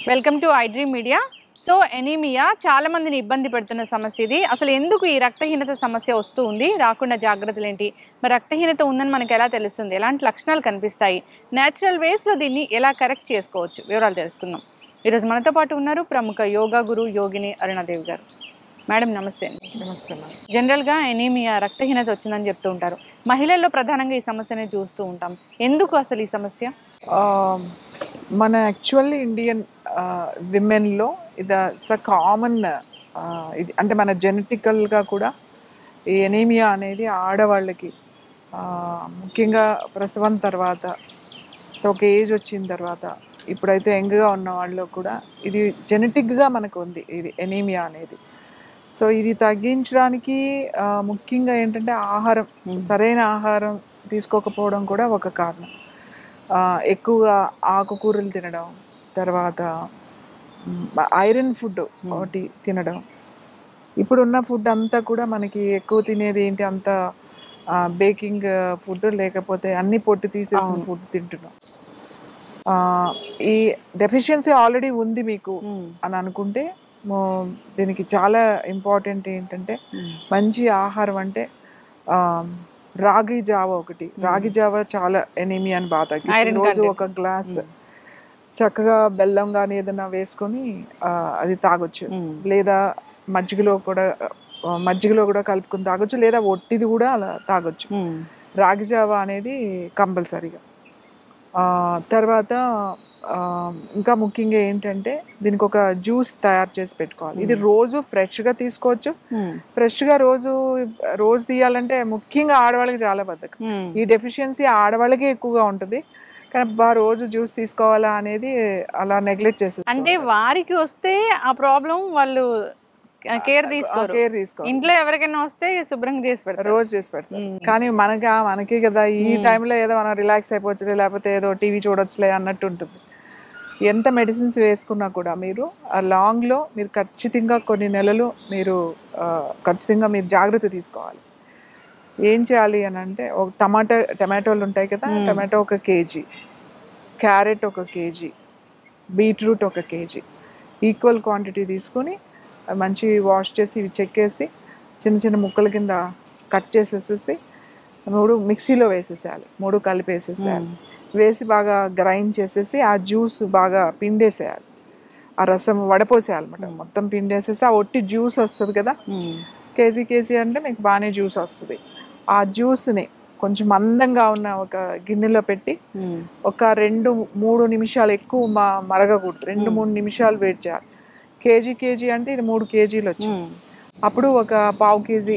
Welcome to iDream media. So anaemia చాలా మందిని ఇబ్బంది పెడుతున్న సమస్య ఇది. అసలు ఎందుకు ఈ రక్తహీనత సమస్య వస్తూ ఉంది, రాకుండా జాగ్రత్తలు ఏంటి, మరి రక్తహీనత ఉందని మనకు ఎలా తెలుస్తుంది, ఎలాంటి లక్షణాలు కనిపిస్తాయి, న్యాచురల్ వేస్లో దీన్ని ఎలా కరెక్ట్ చేసుకోవచ్చు, వివరాలు తెలుసుకుందాం. ఈరోజు మనతో పాటు ఉన్నారు ప్రముఖ యోగా గురు యోగిని అరుణాదేవి గారు. మేడం నమస్తే అండి. నమస్తే మేడం. జనరల్గా ఎనీమియా రక్తహీనత వచ్చిందని చెప్తూ ఉంటారు. మహిళల్లో ప్రధానంగా ఈ సమస్యని చూస్తూ ఉంటాం. ఎందుకు అసలు ఈ సమస్య? మన యాక్చువల్లీ ఇండియన్ విమెన్లో ఇది కామన్ ఇది, అంటే మన జెనెటికల్గా కూడా ఈ ఎనీమియా అనేది ఆడవాళ్ళకి ముఖ్యంగా ప్రసవం తర్వాత ఒక ఏజ్ వచ్చిన తర్వాత ఇప్పుడైతే యంగ్గా ఉన్న వాళ్ళలో కూడా ఇది జెనెటిక్గా మనకు ఉంది ఇది ఎనీమియా అనేది. సో ఇది తగ్గించడానికి ముఖ్యంగా ఏంటంటే ఆహారం, సరైన ఆహారం తీసుకోకపోవడం కూడా ఒక కారణం. ఎక్కువగా ఆకుకూరలు తినడం, తర్వాత ఐరన్ ఫుడ్ ఒకటి తినడం. ఇప్పుడున్న ఫుడ్ అంతా కూడా మనకి ఎక్కువ తినేది ఏంటి, అంతా బేకింగ్ ఫుడ్, లేకపోతే అన్ని పొట్టు తీసేసిన ఫుడ్ తింటున్నాం. ఈ డెఫిషియన్సీ ఆల్రెడీ ఉంది మీకు అని అనుకుంటే దీనికి చాలా ఇంపార్టెంట్ ఏంటంటే మంచి ఆహారం. అంటే రాగి జావ ఒకటి, రాగి జావ చాలా ఎనీమియాని బాగా తగ్గిస్తుంది. రోజు ఒక గ్లాస్ చక్కగా బెల్లం కానీ ఏదైనా వేసుకొని అది తాగొచ్చు, లేదా మజ్జిగలో కూడా కలుపుకొని తాగొచ్చు, లేదా ఒట్టిది కూడా అలా తాగొచ్చు. రాగి జావ అనేది కంపల్సరీగా. తర్వాత ఇంకా ముఖ్యంగా ఏంటంటే దీనికి ఒక జ్యూస్ తయారు చేసి పెట్టుకోవాలి. ఇది రోజు ఫ్రెష్గా తీసుకోవచ్చు. ఫ్రెష్గా రోజు తీయాలంటే ముఖ్యంగా ఆడవాళ్ళకి చాలా బద్ధకం. ఈ డెఫిషియన్సీ ఆడవాళ్ళకి ఎక్కువగా ఉంటుంది, కానీ రోజు జ్యూస్ తీసుకోవాలా అనేది అలా నెగ్లెక్ట్ చేసేస్తారు. అంటే వారికి వస్తే ఆ ప్రాబ్లం వాళ్ళు కేర్ తీసుకోరు. ఇంట్లో ఎవరికైనా వస్తే శుభ్రంగా చేసి పెడతారు, రోజు చేసి పెడతారు. కానీ మనకి కదా ఈ టైంలో ఏదో మనం రిలాక్స్ అయిపోవచ్చులే, లేకపోతే ఏదో టీవీ చూడొచ్చులే అన్నట్టు ఉంటుంది. ఎంత మెడిసిన్స్ వేసుకున్నా కూడా మీరు ఆ లాంగ్లో మీరు ఖచ్చితంగా కొన్ని నెలలు మీరు ఖచ్చితంగా జాగ్రత్త తీసుకోవాలి. ఏం చేయాలి అని అంటే, ఒక టమాటోలు ఉంటాయి కదా, tomato 1 kg, carrot 1 kg, beetroot 1 kg, equal quantity తీసుకొని మంచి వాష్ చేసి ఇవి చెక్కేసి చిన్న చిన్న ముక్కల కింద కట్ చేసేసేసి 3 మిక్సీలో వేసేసేయాలి, 3 కలిపేసేసేయాలి. వేసి బాగా గ్రైండ్ చేసేసి ఆ జ్యూస్ బాగా పిండేసేయాలి, ఆ రసం వడపోసేయాలన్నమాట. మొత్తం పిండేసేసి ఆ ఒట్టి జ్యూస్ వస్తుంది కదా, కేజీ అంటే మీకు బాగానే జ్యూస్ వస్తుంది. ఆ జ్యూస్ని కొంచెం మందంగా ఉన్న ఒక గిన్నెలో పెట్టి ఒక 2-3 నిమిషాలు, ఎక్కువ మరగకూడదు, 2-3 నిమిషాలు వెయిట్ చేయాలి. కేజీ అంటే ఇది 3 kgలు వచ్చింది. అప్పుడు ఒక 1/2 kg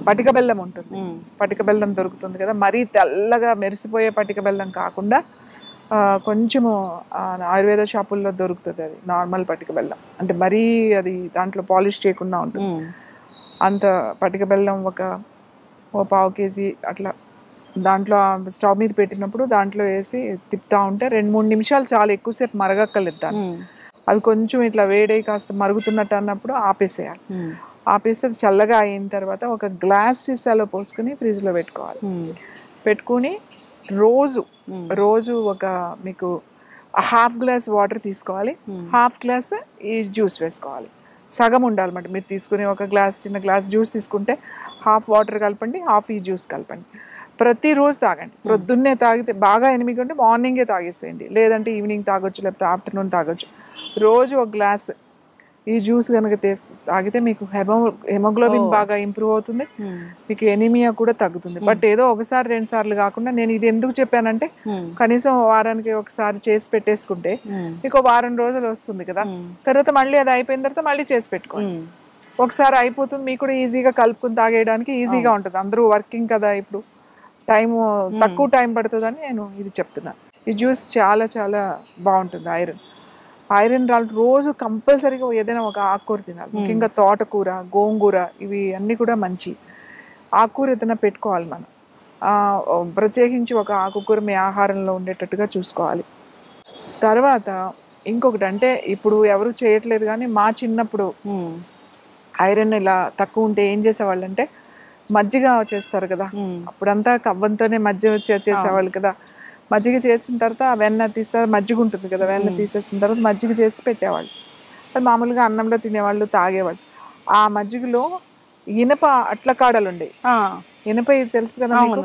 పటిక బెల్లం ఉంటుంది. పటిక బెల్లం దొరుకుతుంది కదా, మరీ తెల్లగా మెరిసిపోయే పటిక బెల్లం కాకుండా కొంచెము ఆయుర్వేద షాపుల్లో దొరుకుతుంది అది నార్మల్ పటిక బెల్లం, అంటే మరీ అది దాంట్లో పాలిష్ చేయకుండా ఉంటుంది. అంత పటిక బెల్లం ఒక 1/2 kg అట్లా దాంట్లో స్టవ్ మీద పెట్టినప్పుడు దాంట్లో వేసి తిప్పుతూ ఉంటే 2-3 నిమిషాలు చాలా, ఎక్కువసేపు మరగక్కర్లేదు దాన్ని. అది కొంచెం ఇట్లా వేడై కాస్త మరుగుతున్నట్టు అన్నప్పుడు ఆపేసేయాలి. ఆపేసి అది చల్లగా అయిన తర్వాత ఒక గ్లాస్ సీసాలో పోసుకుని ఫ్రిడ్జ్లో పెట్టుకోవాలి. పెట్టుకుని రోజు ఒక మీకు 1/2 గ్లాస్ వాటర్ తీసుకోవాలి, 1/2 గ్లాస్ ఈ జ్యూస్ వేసుకోవాలి. సగం ఉండాలన్నమాట. మీరు తీసుకుని ఒక చిన్న గ్లాస్ జ్యూస్ తీసుకుంటే 1/2 వాటర్ కలపండి, 1/2 ఈ జ్యూస్ కలపండి. ప్రతిరోజు తాగండి. ప్రొద్దున్నే తాగితే బాగా ఎనిమిది ఉంటే మార్నింగే తాగేసేయండి, లేదంటే ఈవినింగ్ తాగొచ్చు, లేకపోతే ఆఫ్టర్నూన్ తాగొచ్చు. రోజు ఒక గ్లాస్ ఈ జ్యూస్ కనుక తాగితే మీకు హెమోగ్లోబిన్ బాగా ఇంప్రూవ్ అవుతుంది, మీకు ఎనీమియా కూడా తగ్గుతుంది. బట్ ఏదో 1-2 సార్లు కాకుండా, నేను ఇది ఎందుకు చెప్పానంటే కనీసం వారానికి ఒకసారి చేసి పెట్టేసుకుంటే మీకు వారం రోజులు వస్తుంది కదా, తర్వాత మళ్ళీ అది అయిపోయిన తర్వాత మళ్ళీ చేసి పెట్టుకోండి. ఒకసారి అయిపోతుంది, మీకు కూడా ఈజీగా కలుపుకుని తాగేయడానికి ఈజీగా ఉంటుంది. అందరూ వర్కింగ్ కదా, ఇప్పుడు తక్కువ టైం పడుతుందని నేను ఇది చెప్తున్నాను. ఈ జ్యూస్ చాలా చాలా బాగుంటుంది. ఐరన్ రోజు కంపల్సరీగా ఏదైనా ఒక ఆకుకూర తినాలి. ముఖ్యంగా తోటకూర, గోంగూర, ఇవి అన్నీ కూడా మంచి. ఆకుకూర ఏదైనా పెట్టుకోవాలి మనం, ప్రత్యేకించి ఒక ఆకుకూర మీ ఆహారంలో ఉండేటట్టుగా చూసుకోవాలి. తర్వాత ఇంకొకటి, అంటే ఇప్పుడు ఎవరు చేయట్లేదు కానీ మా చిన్నప్పుడు ఐరన్ ఇలా తక్కువ ఉంటే ఏం చేసేవాళ్ళు అంటే మజ్జిగ చేస్తారు కదా, అప్పుడంతా కవ్వంతోనే మజ్జిగ చేసేవాళ్ళు కదా, మజ్జిగ చేసిన తర్వాత ఆ వెన్న తీస్తారు, మజ్జిగ ఉంటుంది కదా, వెన్న తీసేసిన తర్వాత మజ్జిగ చేసి పెట్టేవాళ్ళు. అది మామూలుగా అన్నంలో తినేవాళ్ళు, తాగేవాళ్ళు. ఆ మజ్జిగలో ఇనప అట్ల కాడలు ఉండేవి. ఇనప తెలుసు కదా మీకు,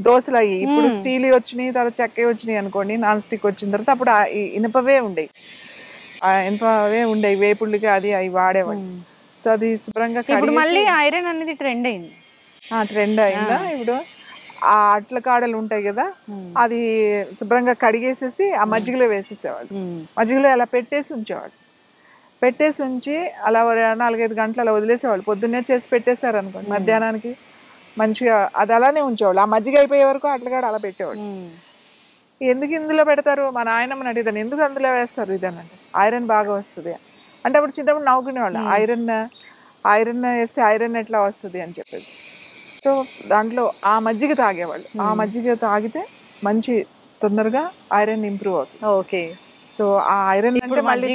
దోశలు అయ్యి ఇప్పుడు స్టీల్ వచ్చినాయి, తర్వాత చెక్క వచ్చినాయి అనుకోండి, నాన్ స్టిక్ వచ్చిన తర్వాత అప్పుడు ఈ ఇనపవే ఉండేవి. ఆ ఇనపవే ఉండేవి, వేపుళ్ళకి అది అవి వాడేవాళ్ళు. సో అది శుభ్రంగా ఇప్పుడు మళ్ళీ ఐరన్ అనేది ట్రెండ్ అయింది. ట్రెండ్ అయిందా ఇప్పుడు? ఆ అట్ల కాడలు ఉంటాయి కదా, అది శుభ్రంగా కడిగేసేసి ఆ మజ్జిగలో వేసేసేవాళ్ళు. మజ్జిగలో అలా పెట్టేసి ఉంచేవాళ్ళు. పెట్టేసి ఉంచి అలా 4-5 గంటలు అలా వదిలేసేవాళ్ళు. పొద్దున్నే చేసి పెట్టేశారు అనుకోండి, మధ్యాహ్నానికి మంచిగా అది అలానే ఉంచేవాళ్ళు. ఆ మజ్జిగ అయిపోయే వరకు అట్లకాడ అలా పెట్టేవాళ్ళు. ఎందుకు ఇందులో పెడతారు? మా నాయనమ్మని అడిగిదాను, ఎందుకు అందులో వేస్తారు ఇదేనంటే ఐరన్ బాగా వస్తుంది అంటే. అప్పుడు చిన్నప్పుడు నవ్వుకునేవాళ్ళు, ఐరన్ వేస్తే ఐరన్ ఎట్లా వస్తుంది అని చెప్పేసి. సో దాంట్లో ఆ మజ్జిగ తాగేవాళ్ళు. ఆ మజ్జిగ తాగితే మంచి తొందరగా ఐరన్ ఇంప్రూవ్ అవుతుంది. ఓకే. సో ఆ ఐరన్ అంటే మళ్ళీ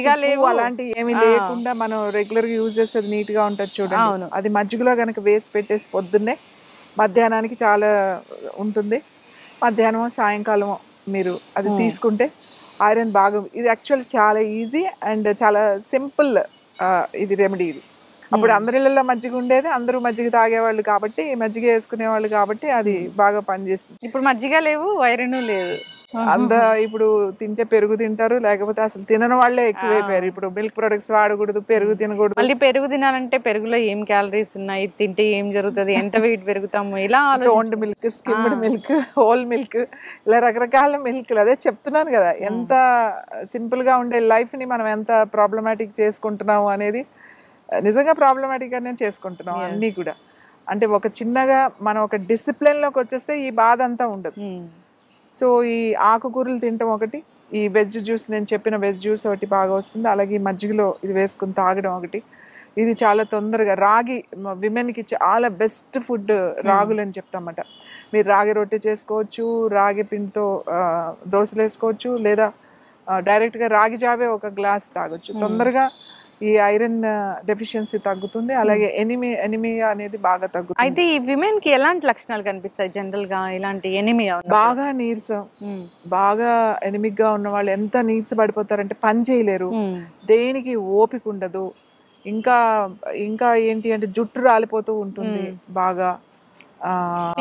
అలాంటి ఏమీ లేకుండా మనం రెగ్యులర్గా యూజ్ చేసేది నీట్గా ఉంటుంది చూడండి, అది మజ్జిగలో కనుక వేసి పెట్టేసి పొద్దున్నే మధ్యాహ్నానికి చాలా ఉంటుంది. మధ్యాహ్నమో సాయంకాలమో మీరు అది తీసుకుంటే ఐరన్ బాగా, ఇది యాక్చువల్ చాలా ఈజీ అండ్ చాలా సింపుల్ ఇది రెమెడీ ఇది. అప్పుడు అందరిళ్ళల్లో మజ్జిగ ఉండేది, అందరూ మజ్జిగ తాగేవాళ్ళు కాబట్టి, మజ్జిగ వేసుకునేవాళ్ళు కాబట్టి అది బాగా పనిచేస్తుంది. ఇప్పుడు మజ్జిగ లేవు, ఐరన్ లేదు. ఇప్పుడు తింటే పెరుగు తింటారు, లేకపోతే అసలు తినని వాళ్ళే ఎక్కువైపోయారు. ఇప్పుడు మిల్క్ ప్రొడక్ట్స్ వాడకూడదు, పెరుగు తినకూడదు. మళ్ళీ పెరుగు తినాలంటే పెరుగులో ఏం క్యాలరీస్ ఉన్నాయి, తింటే ఏం జరుగుతుంది, ఎంత వెయిట్ పెరుగుతాము, ఇలా toned milk, skimmed milk, whole milk, ఇలా రకరకాల మిల్క్లు. అదే చెప్తున్నాను కదా, ఎంత సింపుల్ గా ఉండే లైఫ్ ని మనం ఎంత ప్రాబ్లమాటిక్ చేసుకుంటున్నాము అనేది. నిజంగా ప్రాబ్లమాటిక్ గానే చేసుకుంటున్నాం అన్నీ కూడా. అంటే ఒక చిన్నగా మనం ఒక డిసిప్లిన్ లోకి వచ్చేస్తే ఈ బాధ అంతా ఉండదు. సో ఈ ఆకుకూరలు తినటం ఒకటి, ఈ వెజ్ జ్యూస్, నేను చెప్పిన వెజ్ జ్యూస్ ఒకటి బాగా వస్తుంది. అలాగే ఈ మజ్జిగలో ఇది వేసుకుని తాగడం ఒకటి. ఇది చాలా తొందరగా, రాగి విమెన్కి చాలా బెస్ట్ ఫుడ్ రాగులు అని చెప్తామన్నమాట. మీరు రాగి రొట్టె చేసుకోవచ్చు, రాగి పిండితో దోశలు వేసుకోవచ్చు, లేదా డైరెక్ట్గా రాగి జావే ఒక గ్లాస్ తాగొచ్చు. తొందరగా ఈ ఐరన్ డెఫిషియన్సీ తగ్గుతుంది. అలాగే ఎనిమియా అనేది బాగా తగ్గుతుంది. అయితే ఈ విమెన్ కి ఎలాంటి లక్షణాలు కనిపిస్తాయి జనరల్ గా ఇలాంటి ఎనిమియా? బాగా నీరసం, బాగా ఎనిమిక్ గా ఉన్న వాళ్ళు ఎంత నీరస పడిపోతారంటే పని చేయలేరు, దేనికి ఓపిక ఉండదు. ఇంకా ఇంకా ఏంటి అంటే జుట్టు రాలిపోతూ ఉంటుంది బాగా.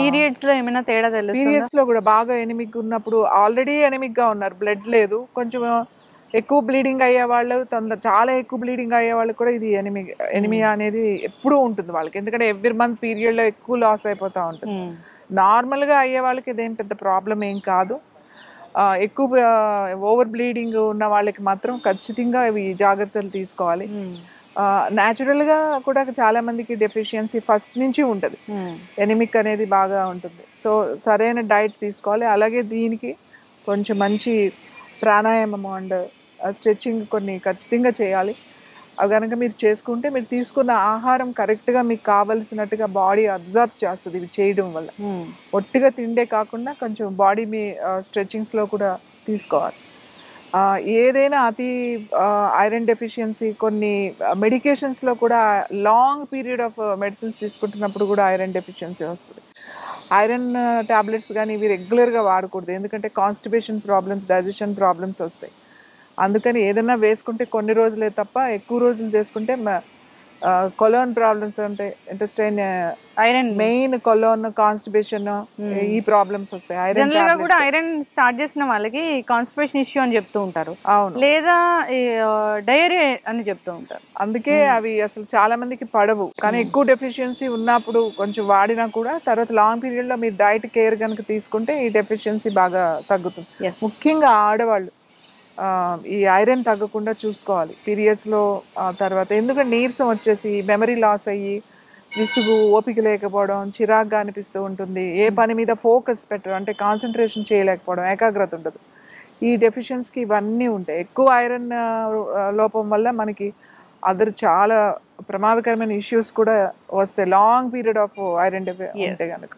పీరియడ్స్ లో ఏమైనా తేడా తెలుసు? పీరియడ్స్ లో కూడా బాగా ఎనిమిక్ ఉన్నప్పుడు, ఆల్రెడీ ఎనిమిక్ గా ఉన్నారు, బ్లడ్ లేదు, కొంచెం ఎక్కువ బ్లీడింగ్ అయ్యే వాళ్ళు, చాలా ఎక్కువ బ్లీడింగ్ అయ్యే వాళ్ళు కూడా ఇది ఎనిమియా అనేది ఎప్పుడూ ఉంటుంది వాళ్ళకి. ఎందుకంటే ఎవ్రీ మంత్ పీరియడ్ లో ఎక్కువ లాస్ అయిపోతూ ఉంటుంది. నార్మల్గా అయ్యే వాళ్ళకి ఇదేం పెద్ద ప్రాబ్లం ఏం కాదు. ఎక్కువ ఓవర్ బ్లీడింగ్ ఉన్న వాళ్ళకి మాత్రం ఖచ్చితంగా ఇవి జాగ్రత్తలు తీసుకోవాలి. న్యాచురల్గా కూడా చాలా మందికి డెఫిషియన్సీ ఫస్ట్ నుంచి ఉంటుంది, ఎనిమిక్ అనేది బాగా ఉంటుంది. సో సరైన డైట్ తీసుకోవాలి. అలాగే దీనికి కొంచెం మంచి ప్రాణాయామం అండ్ స్ట్రెచ్చింగ్ కొన్ని ఖచ్చితంగా చేయాలి. అవి కనుక మీరు చేసుకుంటే, మీరు తీసుకున్న ఆహారం కరెక్ట్గా మీకు కావలసినట్టుగా బాడీ అబ్జర్వ్ చేస్తుంది ఇవి చేయడం వల్ల. ఒట్టిగా తిండే కాకుండా కొంచెం బాడీ మీ స్ట్రెచ్చింగ్స్లో కూడా తీసుకోవాలి. ఏదైనా అతి ఐరన్ డెఫిషియన్సీ, కొన్ని మెడికేషన్స్లో కూడా లాంగ్ పీరియడ్ ఆఫ్ మెడిసిన్స్ తీసుకుంటున్నప్పుడు కూడా ఐరన్ డెఫిషియన్సీ వస్తుంది. ఐరన్ ట్యాబ్లెట్స్ కానీ ఇవి రెగ్యులర్గా వాడకూడదు, ఎందుకంటే కాన్స్టిపేషన్ ప్రాబ్లమ్స్, డైజెషన్ ప్రాబ్లమ్స్ వస్తాయి. అందుకని ఏదైనా వేసుకుంటే కొన్ని రోజులే తప్ప ఎక్కువ రోజులు చేసుకుంటే కొలోన్ ప్రాబ్లమ్స్ ఉంటాయి, intestine iron, main colon, constipation, ఈ ప్రాబ్లమ్స్ వస్తాయి. ఐరన్ కూడా ఐరన్ స్టార్ట్ చేసిన వాళ్ళకి కాన్స్టిపేషన్ ఇష్యూ అని చెప్తూ ఉంటారు, అవును, లేదా డయేరియా అని చెప్తూ ఉంటారు. అందుకే అవి అసలు చాలా మందికి పడవు. కానీ ఎక్కువ డెఫిషియన్సీ ఉన్నప్పుడు కొంచెం వాడినా కూడా తర్వాత లాంగ్ పీరియడ్ లో మీరు డైట్ కేర్ కనుక తీసుకుంటే ఈ డెఫిషియన్సీ బాగా తగ్గుతుంది. ముఖ్యంగా ఆడవాళ్ళు ఈ ఐరన్ తగ్గకుండా చూసుకోవాలి పీరియడ్స్లో. తర్వాత ఎందుకంటే నీరసం వచ్చేసి మెమరీ లాస్ అయ్యి, విసుగు, ఓపిక లేకపోవడం, చిరాగ్గా అనిపిస్తూ ఉంటుంది, ఏ పని మీద ఫోకస్ పెట్టడం అంటే కాన్సన్ట్రేషన్ చేయలేకపోవడం, ఏకాగ్రత ఉండదు. ఈ డెఫిషియన్సీకి ఇవన్నీ ఉంటాయి. ఎక్కువ ఐరన్ లోపం వల్ల మనకి చాలా ప్రమాదకరమైన ఇష్యూస్ కూడా వస్తాయి లాంగ్ పీరియడ్ ఆఫ్ ఐరన్ ఉంటే కనుక.